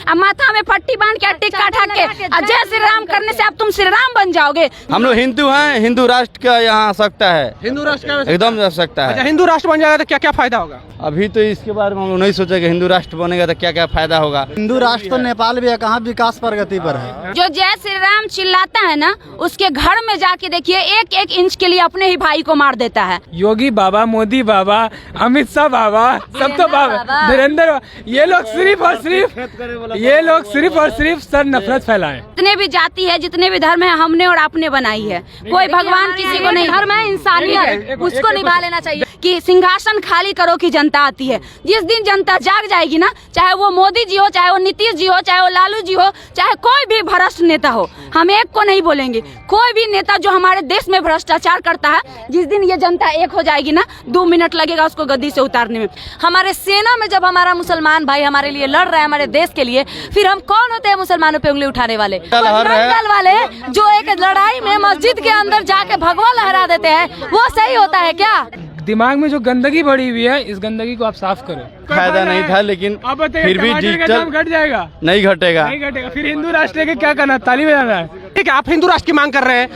अब माथा में पट्टी बांध के टिक्का ढक के जय श्री राम करने से अब तुम श्री राम बन जाओगे। हम लोग हिंदू हैं, हिंदू राष्ट्र का यहाँ आवश्यकता है, हिंदू राष्ट्र का एकदम आवश्यकता अच्छा, है। हिंदू राष्ट्र बन जाएगा तो क्या क्या फायदा होगा? अभी तो इसके बारे में हम लोग नहीं सोचे कि हिंदू राष्ट्र बनेगा तो क्या क्या फायदा होगा। हिंदू राष्ट्र तो नेपाल भी है, कहाँ विकास प्रगति पर है। जो जय श्री राम चिल्लाता है ना, उसके घर में जाके देखिए, एक एक इंच के लिए अपने ही भाई को मार देता है। योगी बाबा, मोदी बाबा, अमित शाह बाबा, सब तो बाबा, धीरेन्द्र, ये लोग सिर्फ और सिर्फ सर नफरत फैलाएं। जितने भी जाति है, जितने भी धर्म है, हमने और आपने बनाई है। कोई भगवान किसी को नहीं, धर्म है इंसानियत, उसको निभा लेना चाहिए। कि सिंहासन खाली करो कि जनता आती है। जिस दिन जनता जाग जाएगी ना, चाहे वो मोदी जी हो, चाहे वो नीतीश जी हो, चाहे वो लालू जी हो, चाहे कोई भी भ्रष्ट नेता हो, हम एक को नहीं बोलेंगे। कोई भी नेता जो हमारे देश में भ्रष्टाचार करता है, जिस दिन ये जनता एक हो जाएगी ना, 2 मिनट लगेगा उसको गद्दी से उतारने में। हमारे सेना में जब हमारा मुसलमान भाई हमारे लिए लड़ रहा है, हमारे देश के लिए, फिर हम कौन होते हैं मुसलमानों पे उंगली उठाने वाले? दल वाले जो एक लड़ाई में मस्जिद के अंदर जाके भगवा लहरा देते हैं, वो सही होता है क्या? दिमाग में जो गंदगी भरी हुई है, इस गंदगी को आप साफ करो। फायदा नहीं था, लेकिन फिर भी डिजिटल घट जाएगा, नहीं घटेगा। फिर हिंदू राष्ट्र के क्या करना, ताली बजाना है। ठीक है, आप हिंदू राष्ट्र की मांग कर रहे हैं,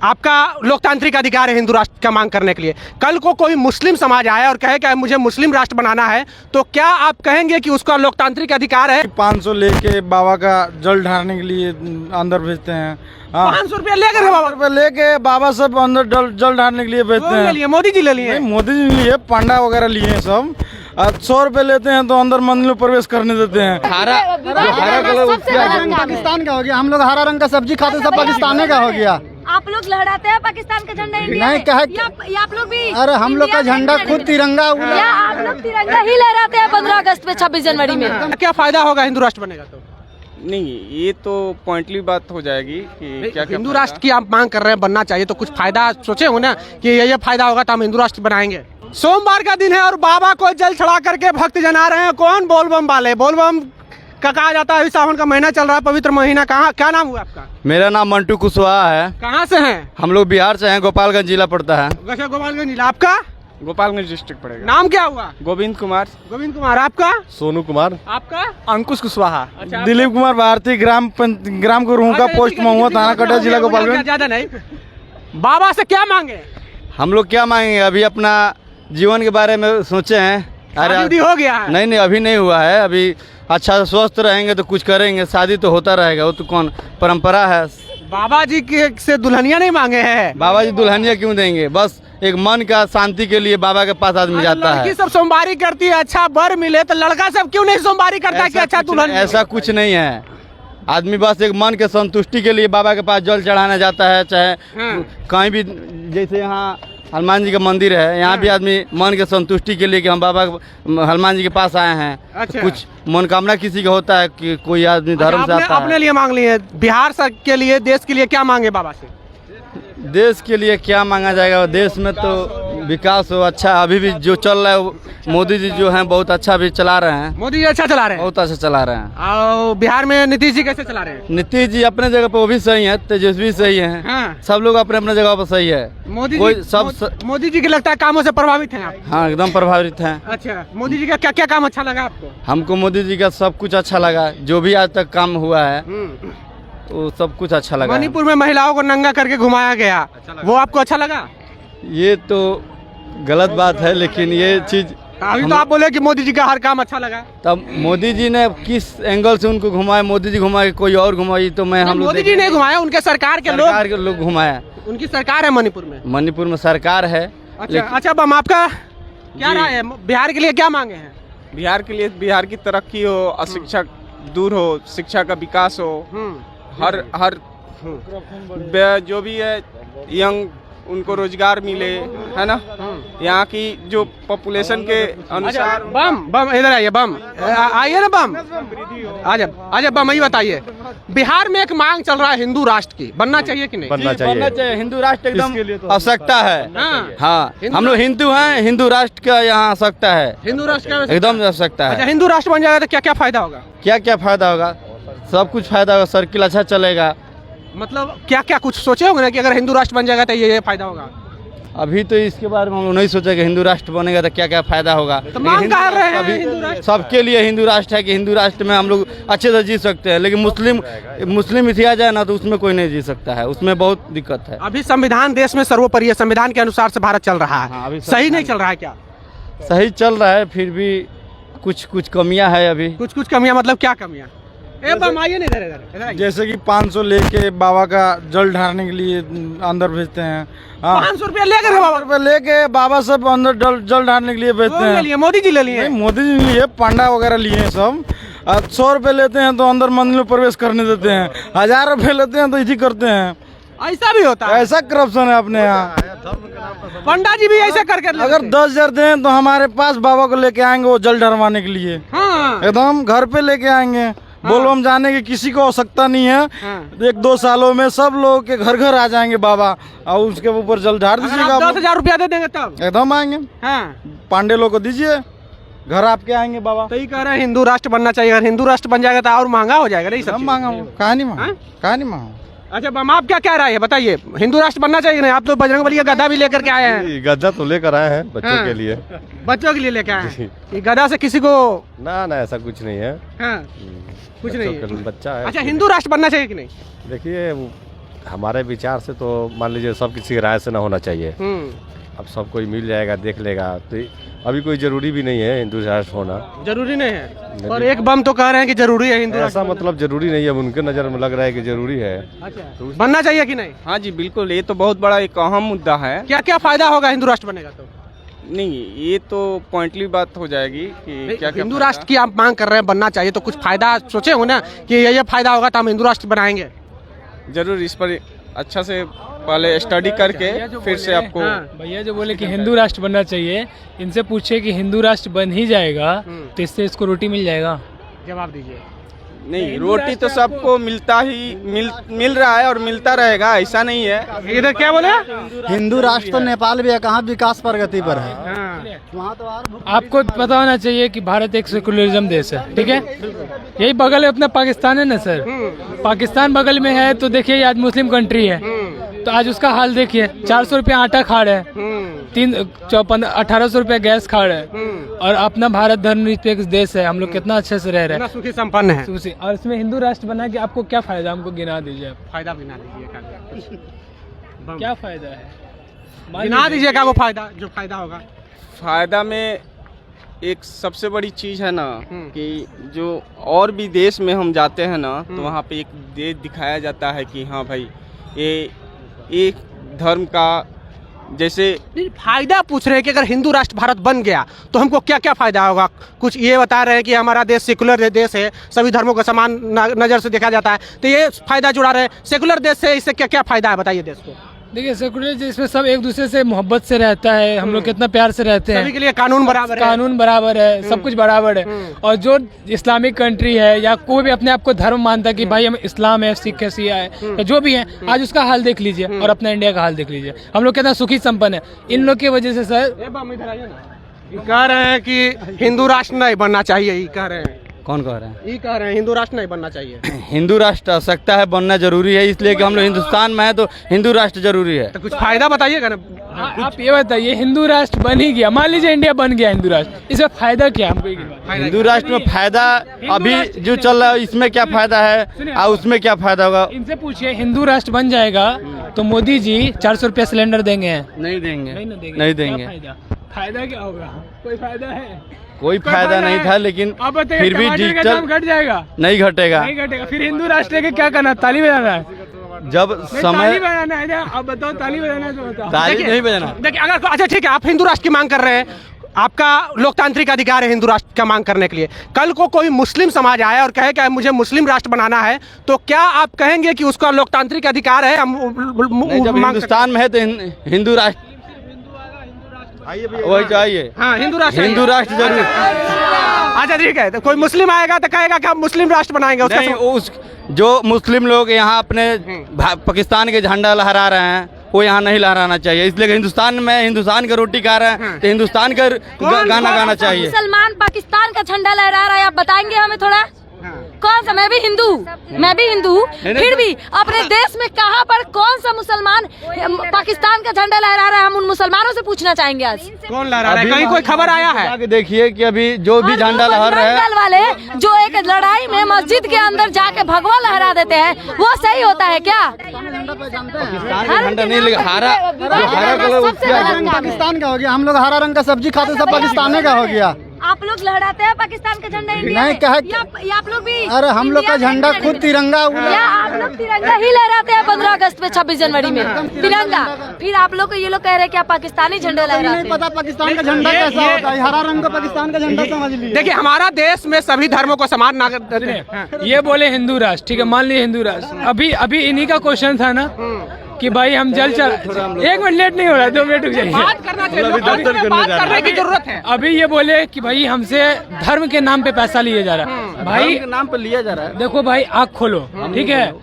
आपका लोकतांत्रिक अधिकार है हिंदू राष्ट्र का मांग करने के लिए। कल को कोई मुस्लिम समाज आए और कहे कि मुझे मुस्लिम राष्ट्र बनाना है, तो क्या आप कहेंगे कि उसका लोकतांत्रिक अधिकार है? 500 लेके बाबा का जल ढारने के लिए अंदर भेजते हैं। 500 रुपया लेकर बाबा लेके बाबा सब अंदर जल ढारने के लिए भेजते हैं। मोदी जी ले लिए, मोदी जी लिए, पांडा वगैरह लिए हैं सब। 100 रुपए लेते हैं तो अंदर मंदिर में प्रवेश करने देते हैं। हरा कलर पाकिस्तान का हो गया, हम लोग हरा रंग का सब्जी खाते, सब पाकिस्तानी का हो गया। आप लोग लहराते हैं पाकिस्तान का झंडा इंडिया नहीं में? कहे आप लोग भी? अरे हम लोग का झंडा खुद तिरंगा या आप लोग तिरंगा ही लहराते हैं 15 अगस्त पे, 26 जनवरी में? क्या फायदा होगा हिंदू राष्ट्र बनेगा तो? नहीं, ये तो पॉइंटली बात हो जाएगी कि क्या हिंदू राष्ट्र की आप मांग कर रहे हैं, बनना चाहिए, तो कुछ फायदा सोचे हो ना कि ये फायदा होगा तो हम हिंदू राष्ट्र बनाएंगे। सोमवार का दिन है और बाबा को जल चढ़ा करके भक्त जन आ रहे हैं। कौन? बोलबम वाले। बोलबम का कहा जाता है, अभी सावन का महीना चल रहा है, पवित्र महीना। कहाँ, क्या नाम हुआ आपका? मेरा नाम मंटू कुशवाहा है। कहाँ से हैं? हम लोग बिहार से हैं, गोपालगंज जिला पड़ता है। वैसे गोपालगंज जिला। आपका? गोपालगंज डिस्ट्रिक्ट पड़ेगा। नाम क्या हुआ? गोविंद कुमार। गोविंद कुमार। आपका? सोनू कुमार। आपका? अंकुश कुशवाहा। अच्छा, दिलीप कुमार भारती, ग्राम गुरु का पोस्ट महुआ, थाना कटिया, जिला गोपालगंज। ज्यादा नहीं। बाबा से क्या मांगे? हम लोग क्या मांगेंगे, अभी अपना जीवन के बारे में सोचे हैं। शादी हो गया है? नहीं, अभी नहीं हुआ है। अभी अच्छा स्वस्थ रहेंगे तो कुछ करेंगे, शादी तो होता रहेगा, वो तो कौन परंपरा है। बाबा जी के से दुल्हनिया नहीं मांगे हैं? बाबा जी दुल्हनिया क्यों देंगे? बस एक मन का शांति के लिए बाबा के पास आदमी जाता है। लड़की सब सोमवारी करती है, अच्छा बर मिले, तो लड़का सब क्यों नहीं सोमवारी करता कि अच्छा दुल्हन? ऐसा कुछ नहीं है। आदमी बस एक मन के संतुष्टि के लिए बाबा के पास जल चढ़ाने जाता है। चाहे कहीं भी, जैसे यहाँ हनुमान जी का मंदिर है, यहाँ भी आदमी मन के संतुष्टि के लिए कि हम बाबा हनुमान जी के पास आए हैं। अच्छा। तो कुछ मनोकामना किसी का होता है कि कोई आदमी धर्म से आता है। अपने लिए मांग लिए, बिहार के लिए, देश के लिए क्या मांगे बाबा से? देश के लिए क्या मांगा जाएगा? देश में तो विकास हो अच्छा, अभी भी जो चल रहा है, मोदी जी जो हैं बहुत अच्छा भी चला रहे हैं। मोदी जी अच्छा चला रहे हैं, बहुत अच्छा चला रहे हैं। और बिहार में नीतीश जी कैसे चला रहे हैं? नीतीश जी अपने जगह पर वो भी सही है, तेजस्वी सही है। हाँ। सब लोग अपने अपने जगह पर सही है। मोदी जी के लगता है कामों से प्रभावित हैं आप? हाँ, एकदम प्रभावित हैं। अच्छा, मोदी जी का क्या क्या काम अच्छा लगा आपको? हमको मोदी जी का सब कुछ अच्छा लगा, जो भी आज तक काम हुआ है वो सब कुछ अच्छा लगा। मणिपुर में महिलाओं को नंगा करके घुमाया गया, वो आपको अच्छा लगा? ये तो गलत बात है, लेकिन ये चीज अभी तो आप बोले कि मोदी जी का हर काम अच्छा लगा। तब मोदी जी ने किस एंगल से उनको घुमाया? मोदी जी घुमाए, कोई और घुमाई तो मैं हम लोग मोदी जी ने घुमाया, उनके सरकार के लोग घुमाया। उनकी सरकार है मणिपुर में। मणिपुर में सरकार है। अच्छा बम, आपका क्या राय है? बिहार के लिए क्या मांगे हैं? बिहार के लिए बिहार की तरक्की हो, अशिक्षा दूर हो, शिक्षा का विकास हो, हर जो भी है यंग उनको रोजगार मिले, है ना। यहाँ की जो पॉपुलेशन के अनुसार। बम इधर आइए, बम आइए ना, बम आजा बम, यही बताइए, बिहार में एक मांग चल रहा है हिंदू राष्ट्र की, बनना चाहिए कि नहीं? बनना चाहिए। हिंदू राष्ट्र एकदम आवश्यकता है। हाँ, हम लोग हिंदू हैं, हिंदू राष्ट्र का यहाँ आवश्यकता है। हिंदू राष्ट्र का एकदम आवश्यकता है। अच्छा, हिंदू राष्ट्र बन जाएगा तो क्या क्या फायदा होगा? क्या क्या फायदा होगा? सब कुछ फायदा होगा, सर्किल अच्छा चलेगा। मतलब क्या क्या कुछ सोचे होंगे ना कि अगर हिंदू राष्ट्र बन जाएगा तो ये फायदा होगा? अभी तो इसके बारे में हम लोग नहीं सोचा कि हिंदू राष्ट्र बनेगा तो क्या क्या फायदा होगा। तो मांग हिंदू कर रहे हैं राष्ट्र हिंदू अभी राष्ट्र। सबके लिए हिंदू राष्ट्र है कि हिंदू राष्ट्र में हम लोग अच्छे से जी सकते हैं, लेकिन मुस्लिम इति आ जाए ना तो उसमें कोई नहीं जी सकता है, उसमें बहुत दिक्कत है। अभी संविधान देश में सर्वोपरि है, संविधान के अनुसार से भारत चल रहा हाँ, है, अभी सही नहीं चल रहा है क्या? सही चल रहा है, फिर भी कुछ कमियां है अभी। कुछ कमियां मतलब क्या कमियां? आइए नहीं इधर आइए। जैसे कि 500 लेके बाबा का जल ढारने के लिए अंदर भेजते हैं। हाँ, 500 रुपया लेकर बाबा रुपये लेके बाबा सब अंदर जल ढारने के लिए भेजते कौन ले हैं। लिए? मोदी जी ले लिए? नहीं, मोदी जी ने लिए, पांडा वगैरह लिए हैं सब। 100 रुपये लेते हैं तो अंदर मंदिर में प्रवेश करने देते हैं, 1000 रुपये लेते हैं तो इसी करते हैं। ऐसा भी होता है? ऐसा करप्शन है अपने यहाँ। पंडा जी भी ऐसे करके अगर 10,000 दें तो हमारे पास बाबा को लेके आएंगे वो जल ढरवाने के लिए, हाँ। एकदम घर पे लेके आएंगे। बोलबम जाने की किसी को आवश्यकता नहीं है। हाँ। 1-2 सालों में सब लोग के घर घर आ जाएंगे बाबा, और उसके ऊपर जल ढार दीजिएगा। 10,000 रुपया दे देंगे तब एकदम आएंगे। हाँ। पांडे लोग को दीजिए, घर आपके आएंगे बाबा। तो ये कह रहे हैं हिंदू राष्ट्र बनना चाहिए। अगर हिंदू राष्ट्र बन जाएगा तो और महंगा हो जाएगा नहीं? सब सब मांगा कहा नहीं मांगा, हाँ? कहा नहीं मांगा। अच्छा बम, आप क्या कह रहे हैं बताइए? हिंदू राष्ट्र बनना चाहिए नहीं? आप तो बजरंगबली का गदा भी लेकर के आए हैं। गद्दा तो लेकर आए हैं बच्चों हाँ। के लिए। बच्चों के लिए लेकर आए हैं। ये गदा से किसी को ना ऐसा कुछ नहीं है। हाँ, कुछ नहीं है। बच्चा है। अच्छा, हिंदू राष्ट्र बनना चाहिए कि नहीं? देखिए हमारे विचार से तो मान लीजिए सब किसी की राय से ना होना चाहिए। अब सब कोई मिल जाएगा, देख लेगा, तो अभी कोई जरूरी भी नहीं है हिंदू राष्ट्र होना। जरूरी नहीं है, और एक बम तो कह रहे हैं कि जरूरी है हिंदू ऐसा राष्ट्र। मतलब जरूरी नहीं है, अब उनके नज़र में लग रहा है कि जरूरी है। अच्छा, बनना चाहिए कि नहीं? हाँ जी बिल्कुल, ये तो बहुत बड़ा एक अहम मुद्दा है। क्या क्या फायदा होगा हिंदू राष्ट्र बनेगा तो? नहीं, ये तो पॉइंटली बात हो जाएगी कि क्या हिंदू राष्ट्र की आप मांग कर रहे हैं बनना चाहिए, तो कुछ फायदा सोचे हो ना कि ये फायदा होगा तो हम हिंदू राष्ट्र बनाएंगे? जरूर इस पर अच्छा से पहले स्टडी करके फिर से आपको। भैया जो बोले कि हिंदू राष्ट्र बनना चाहिए, इनसे पूछे कि हिंदू राष्ट्र बन ही जाएगा तो इससे इसको रोटी मिल जाएगा? जवाब दीजिए। नहीं, रोटी तो सबको मिल रहा है और मिलता रहेगा, ऐसा नहीं है। इधर क्या बोले? हिंदू राष्ट्र तो नेपाल भी है, कहाँ विकास प्रगति पर है। हाँ। आपको पता होना चाहिए कि भारत एक सेकुलरिज्म देश है, ठीक है? यही बगल में अपना पाकिस्तान है ना सर, पाकिस्तान बगल में है, तो देखिए आज मुस्लिम कंट्री है, तो आज उसका हाल देखिए। 400 रुपया आटा खा रहे हैं, 1800 रुपया गैस खा रहे हैं, और अपना भारत धर्मनिरपेक्ष देश है, हम लोग कितना अच्छे से रह रहे हैं, सुखी संपन्न है। और इसमें हिंदू राष्ट्र बना के आपको क्या फायदा? हमको गिना दीजिए आप। फायदा भी ना दीजिए, क्या फायदा है? गिना दीजिएगा वो फायदा, जो फायदा होगा। फायदा में एक सबसे बड़ी चीज है ना कि जो और भी देश में हम जाते हैं ना, तो वहाँ पे एक देश दिखाया जाता है कि हाँ भाई ये एक धर्म का जैसे। फायदा पूछ रहे हैं कि अगर हिंदू राष्ट्र भारत बन गया तो हमको क्या क्या फायदा होगा? कुछ ये बता रहे हैं कि हमारा देश सेकुलर देश है, सभी धर्मों को समान नज़र से देखा जाता है, तो ये फायदा जुड़ा रहे। सेकुलर देश से इससे क्या क्या फायदा है बताइए देश को? देखिए सेकुलर जिसमें सब एक दूसरे से मोहब्बत से रहता है, हम लोग कितना प्यार से रहते हैं, सभी के लिए कानून बराबर है, कानून बराबर है, सब कुछ बराबर है। और जो इस्लामिक कंट्री है या कोई भी अपने आप को धर्म मानता है कि भाई हम इस्लाम है, सिख है, शिया है, या जो भी है, आज उसका हाल देख लीजिए और अपना इंडिया का हाल देख लीजिए, हम लोग कितना सुखी संपन्न है। इन लोग की वजह से सर कह रहे हैं कि हिंदू राष्ट्र नहीं बनना चाहिए, ये कह रहे हैं। कौन कह रहे हैं? ये कह रहे हैं हिंदू राष्ट्र नहीं बनना चाहिए। हिंदू राष्ट्र आवश्यकता है, बनना जरूरी है, इसलिए कि हम लोग हिंदुस्तान में है तो हिंदू राष्ट्र जरूरी है। तो कुछ फायदा बताइएगा ना। आप ये बताइए, हिंदू राष्ट्र बन ही गया, मान लीजिए इंडिया बन गया हिंदू राष्ट्र, इसमें फायदा क्या हमको? हिंदू राष्ट्र में फायदा अभी जो चल रहा है इसमें क्या फायदा है और उसमें क्या फायदा होगा? इनसे पूछिए, हिंदू राष्ट्र बन जाएगा तो मोदी जी 400 रुपया सिलेंडर देंगे? नहीं देंगे, नहीं देंगे। फायदा क्या होगा? कोई फायदा है? कोई फायदा नहीं था, लेकिन फिर भी डिजिटल घट जाएगा? नहीं घटेगा। नहीं घटेगा। फिर हिंदू राष्ट्र के क्या करना? ताली बजाना है? जब समय बजाना है, आप बताओ, ताली बजाना है तो बताओ। ताली नहीं बजाना। देखिए अगर अच्छा ठीक है, आप हिंदू राष्ट्र की मांग कर रहे हैं, आपका लोकतांत्रिक अधिकार है हिंदू राष्ट्र का मांग करने के लिए। कल को कोई मुस्लिम समाज आए और कहे कि मुझे मुस्लिम राष्ट्र बनाना है, तो क्या आप कहेंगे कि उसका लोकतांत्रिक अधिकार है? जब हिंदुस्तान में है तो हिंदू राष्ट्र वही चाहिए। हाँ, हिंदू राष्ट्र जरूर। अच्छा ठीक है, तो कोई मुस्लिम आएगा तो कहेगा कि हम मुस्लिम राष्ट्र बनाएंगे, नहीं, उस जो मुस्लिम लोग यहाँ अपने पाकिस्तान के झंडा लहरा रहे हैं वो यहाँ नहीं लहराना चाहिए, इसलिए कि हिंदुस्तान में हिंदुस्तान का रोटी खा रहे हैं तो हिंदुस्तान का गाना गाना चाहिए। मुसलमान पाकिस्तान का झंडा लहरा रहा है, आप बताएंगे हमें थोड़ा? कौन सा, मैं भी हिंदू हूँ, फिर भी अपने देश में कहाँ पर कौन सा मुसलमान पाकिस्तान का झंडा लहरा रहा है, हम उन मुसलमानों से पूछना चाहेंगे आज। कौन लहरा रहा है? कहीं कोई खबर आया है? जाके देखिए कि अभी जो भी झंडा लहर रहा है, दल वाले जो एक लड़ाई में मस्जिद के अंदर जाके भगवा लहरा देते हैं, वो सही होता है क्या? पाकिस्तान का झंडा नहीं लगा, हरा कलर पाकिस्तान का हो गया। हम लोग हरा रंग का सब्जी खाते सब पाकिस्तान का हो गया। आप लोग लहराते हैं पाकिस्तान का झंडा इंडिया नहीं में? कहा या आप लोग भी? अरे हम लोग का झंडा खुद तिरंगा या आप लोग तिरंगा ही लहराते हैं 15 अगस्त पे, 26 जनवरी में तिरंगा, फिर आप लोग ये लोग कह रहे हैं कि आप पाकिस्तानी झंडा लहराते हैं? नहीं पता पाकिस्तान का झंडा कैसा होता है। हरा रंग का पाकिस्तान का झंडा समझ लीजिए। देखिए, हमारा देश में सभी धर्मों को समान नागरिक देते हैं। ये बोले हिंदू राष्ट्र, ठीक है, मान लिए हिंदू राष्ट्र। अभी इन्हीं का क्वेश्चन था ना कि भाई हम जल चल, 1 मिनट लेट नहीं हो रहा, 2 मिनट रुक जाइए। बात करना चाहिए, बात करने की जरूरत है। अभी ये बोले कि भाई हमसे धर्म के नाम पे पैसा लिया जा रहा है। भाई के नाम पर लिया जा रहा है। देखो भाई, आँख खोलो, ठीक है,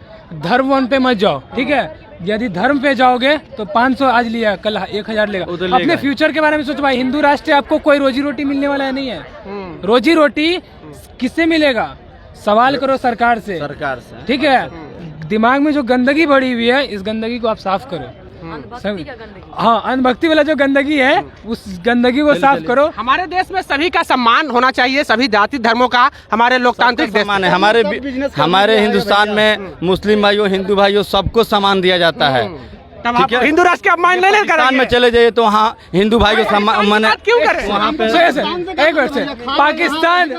धर्म वन पे मत जाओ, ठीक है। यदि धर्म पे जाओगे तो 500 आज लिया, कल 1000 लेगा। अपने फ्यूचर के बारे में सोचो भाई। हिंदू राष्ट्र है, आपको कोई रोजी रोटी मिलने वाला नहीं है। रोजी रोटी किससे मिलेगा? सवाल करो सरकार से, ठीक है। दिमाग में जो गंदगी भरी हुई है, इस गंदगी को आप साफ करो। हाँ, अनभक्ति वाला जो गंदगी है, उस गंदगी को साफ करो। हमारे देश में सभी का सम्मान होना चाहिए, सभी जाति धर्मों का। हमारे लोकतांत्रिक देश सम्मान है। हमारे हिंदुस्तान में मुस्लिम भाइयों, हिंदू भाइयों सबको सम्मान दिया जाता है। तब आप हिंदू राष्ट्र के अपमान नहीं पाकिस्तान में चले जाइए तो वहाँ हिंदू भाई को सम्मान क्यों करें? वहाँ पे एक मिनट से,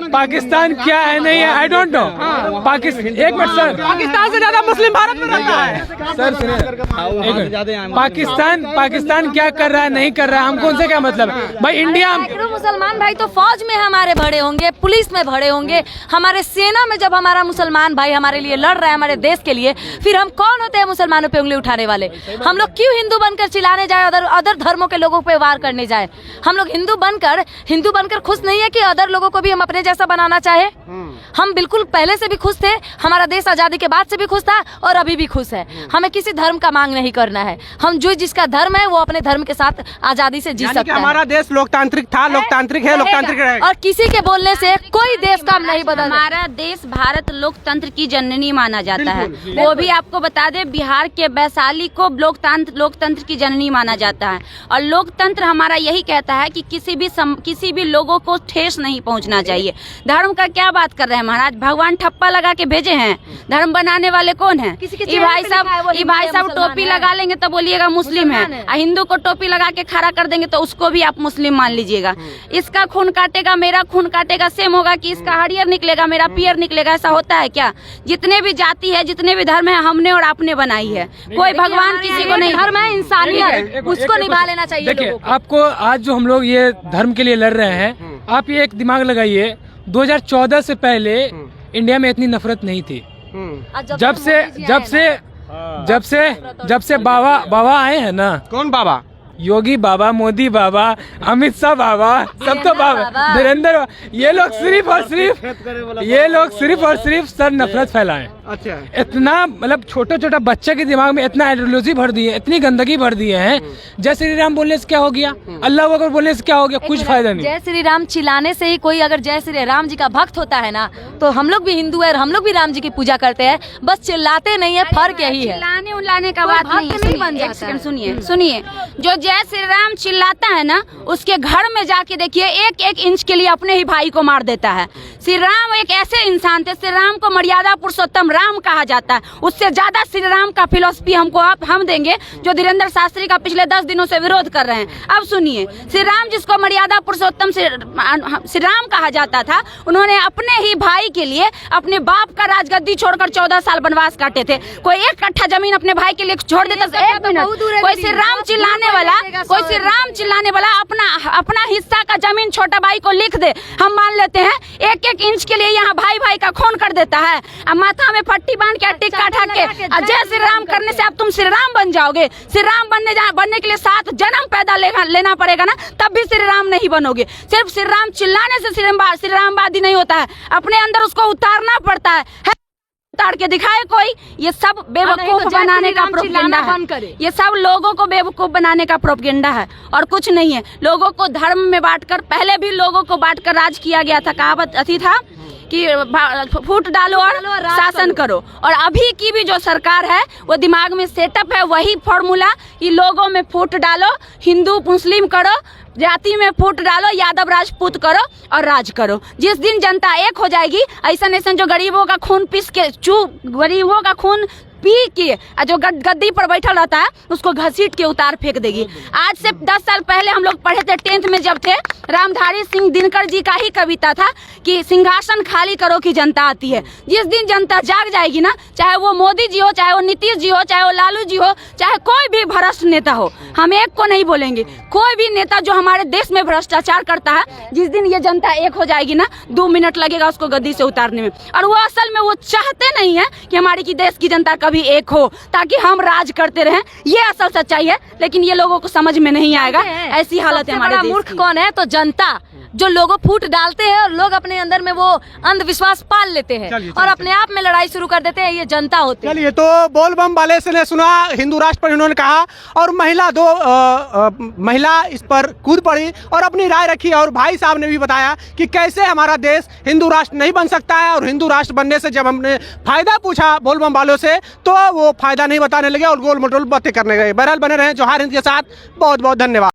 पाकिस्तान क्या है नहीं है, आई डोंट नो। एक मिनट सर, पाकिस्तान से ज्यादा मुस्लिम भारत में रहता है। सर सुनिए, पाकिस्तान क्या कर रहा है नहीं कर रहा है, हमको उनसे क्या मतलब? भाई इंडिया, मुसलमान भाई तो फौज में हमारे भरे होंगे, पुलिस में भरे होंगे, हमारे सेना में जब हमारा मुसलमान भाई हमारे लिए लड़ रहा है, हमारे देश के लिए, फिर हम कौन होते हैं मुसलमानों पे उंगली उठाने वाले? हम लोग क्यों हिंदू बनकर चिल्लाने जाए, अदर धर्मों के लोगों पे वार करने जाए? हम लोग हिंदू बनकर खुश नहीं है कि अदर लोगों को भी हम अपने जैसा बनाना चाहे? हम बिल्कुल पहले से भी खुश थे, हमारा देश आजादी के बाद से भी खुश था और अभी भी खुश है। हमें किसी धर्म का मांग नहीं करना है। हम जो जिसका धर्म है वो अपने धर्म के साथ आजादी से जी सकता है। हमारा देश लोकतांत्रिक था, लोकतांत्रिक है, लोकतांत्रिक रहेगा। और किसी के बोलने से कोई देश का नहीं बदल। हमारा देश भारत लोकतंत्र की जननी माना जाता है। वो भी आपको बता दे, बिहार के वैशाली को लोकतंत्र की जननी माना जाता है। और लोकतंत्र हमारा यही कहता है कि किसी भी लोगों को ठेस नहीं पहुंचना चाहिए। धर्म का क्या बात कर रहे हैं महाराज? भगवान ठप्पा लगा के भेजे हैं, धर्म बनाने वाले कौन है? ये भाई साहब टोपी लगा लेंगे तो बोलिएगा मुस्लिम है, हिंदू को टोपी लगा के खड़ा कर देंगे तो उसको भी आप मुस्लिम मान लीजिएगा। इसका खून काटेगा मेरा खून काटेगा, सेम होगा कि इसका हरियर निकलेगा मेरा पियर निकलेगा? ऐसा होता है क्या? जितने भी जाति है, जितने भी धर्म है, हमने और आपने बनाई है। कोई भगवान किसी को नहीं। धर्म है, इंसानियत, उसको निभा लेना चाहिए। देखिए, आपको आज जो हम लोग ये धर्म के लिए लड़ रहे हैं, आप ये एक दिमाग लगाइए, 2014 से पहले इंडिया में इतनी नफरत नहीं थी। जब से बाबा आए हैं ना। कौन बाबा? योगी बाबा, मोदी बाबा, अमित शाह बाबा, सब तो बाबा, नरेंद्र, ये लोग सिर्फ और सिर्फ सर नफरत फैलाएं। अच्छा, इतना मतलब छोटा बच्चे के दिमाग में इतना आइडियोलॉजी भर दी है, इतनी गंदगी भर दी है। जय श्री राम बोलने से क्या हो गया? अल्लाह अकबर बोलने से क्या हो गया? कुछ फायदा नहीं। जय श्री राम चिल्लाने से ही कोई अगर जय श्री राम जी का भक्त होता है ना, तो हम लोग भी हिंदू है और हम लोग भी राम जी की पूजा करते हैं, बस चिल्लाते नहीं है। फर्क यही है। चिल्लाने उल्लाने का बात नहीं बन जाता। सुनिए, जो जय श्री राम चिल्लाता है ना, उसके घर में जाके देखिए, 1-1 इंच के लिए अपने ही भाई को मार देता है। श्री राम एक ऐसे इंसान थे, श्री राम को मर्यादा पुरुषोत्तम राम कहा जाता है। उससे ज्यादा श्री राम का फिलोसफी हम देंगे, जो धीरेन्द्र शास्त्री का पिछले 10 दिनों से विरोध कर रहे हैं। अब सुनिए, श्री राम जिसको मर्यादा पुरुषोत्तम श्री राम कहा जाता था, उन्होंने अपने ही भाई के लिए अपने बाप का राजगद्दी छोड़कर 14 साल वनवास काटे थे। कोई 1 कट्ठा जमीन अपने भाई के लिए छोड़ देता? कोई श्री राम चिल्लाने वाला अपना हिस्सा का जमीन छोटा भाई को लिख दे, हम मान लेते हैं। 1-1 इंच के लिए यहाँ भाई का खून कर देता है। अब माथा में पट्टी बांध के टिक्का ठाक के जय श्री राम करने से अब तुम श्री राम बन जाओगे? श्री राम बनने के लिए 7 जन्म पैदा लेना पड़ेगा ना, तब भी श्री राम नहीं बनोगे। सिर्फ श्री राम चिल्लाने से श्री रामवादी नहीं होता है, अपने अंदर उसको उतारना पड़ता है। उतार के दिखाए कोई। ये सब बेवकूफ बनाने का प्रोपेगेंडा है। ये सब लोगों को बेवकूफ बनाने का प्रोपेगेंडा है और कुछ नहीं है। लोगों को धर्म में बांटकर, पहले भी लोगों को बांटकर राज किया गया था। कहावत अथी था कि फूट डालो और शासन करो। और अभी की भी जो सरकार है वो दिमाग में सेटअप है वही फॉर्मूला कि लोगों में फूट डालो, हिंदू मुस्लिम करो, जाति में फूट डालो, यादव राजपूत करो और राज करो। जिस दिन जनता एक हो जाएगी, ऐसा जो गरीबों का खून पीस के गरीबों का खून पी के जो गद्दी पर बैठा रहता है उसको घसीट के उतार फेंक देगी। आज से 10 साल पहले हम लोग पढ़े थे 10th में जब थे, रामधारी सिंह दिनकर जी का ही कविता था कि सिंहासन खाली करो कि जनता आती है। जिस दिन जनता जाग जाएगी ना, चाहे वो मोदी जी हो, चाहे वो नीतीश जी हो, चाहे वो लालू जी हो, चाहे कोई भी भ्रष्ट नेता हो, हम एक को नहीं बोलेंगे, कोई भी नेता जो हमारे देश में भ्रष्टाचार करता है, जिस दिन ये जनता एक हो जाएगी ना, 2 मिनट लगेगा उसको गद्दी से उतारने में। और वो असल में वो चाहते नहीं है कि हमारी की देश की जनता कभी एक हो ताकि हम राज करते रहें, ये असल सच्चाई है। लेकिन ये लोगों को समझ में नहीं आएगा, ऐसी हालत है हमारे देश की। मूर्ख कौन है? तो जनता, जो लोगों फूट डालते हैं और लोग अपने अंदर में वो अंधविश्वास पाल लेते हैं और अपने आप में लड़ाई शुरू कर देते हैं, ये जनता होती है। चलिए, तो बोल बम वाले से ने सुना हिंदू राष्ट्र पर इन्होंने कहा, और महिला इस पर कूद पड़ी और अपनी राय रखी। और भाई साहब ने भी बताया कि कैसे हमारा देश हिंदू राष्ट्र नहीं बन सकता है, और हिंदू राष्ट्र बनने से जब हमने फायदा पूछा बोल बम वालों से तो वो फायदा नहीं बताने लगे और गोल मटोल बातें करने गए। बहरहाल बने रहे जौहर हिंद के साथ। बहुत बहुत धन्यवाद।